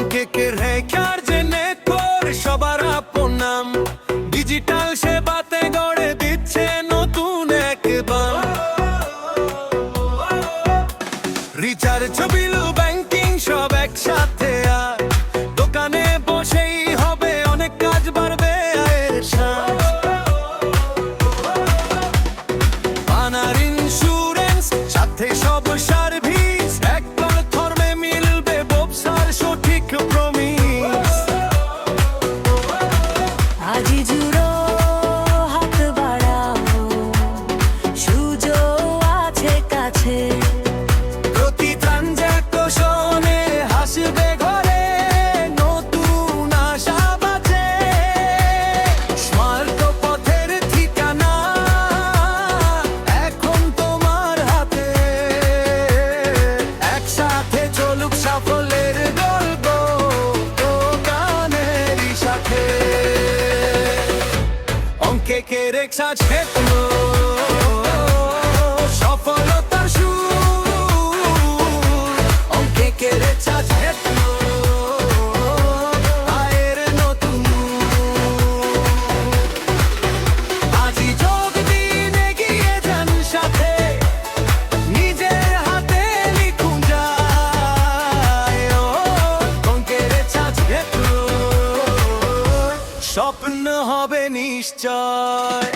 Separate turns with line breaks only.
অঙ্কে রেখার জেনে কর সবার আপন নাম ডিজিটাল সেবাতে গড়ে দিচ্ছে নতুন এক বাম রিচার্জ বিল ব্যাংকিং সব একসাথে আর দোকানে বসেই হবে অনেক কাজ বাড়বে আয়ের সাথ বানার ইন্স্যুরেন্স সাথে সব সার্ভিস এক প্ল্যাটফর্মে মিলবে ব্যবসার সঠিক প্রমিস
আজি জুড়ো হাত বাড়াও সুযোগ আছে কাছে
প্রতি ট্রানজ্যাকশনে হাসবে ঘরে নতুন আশা বাজে স্মার্ট পথের ঠিকানা এখন তোমার হাতে একসাথে চলুক সাফল্যের গল্প দোকানেরই সাথে অঙ্কে রেখা ক্ষেত্র সফলতার সুর অঙ্কে রেখা ক্ষেত্র আয়ের নতুন আজই যোগ দিন এগিয়ে যান সাথে নিজের হাতে লিখুন যায় অঙ্কে রেখা ক্ষেত্র স্বপ্ন হবে নিশ্চয়।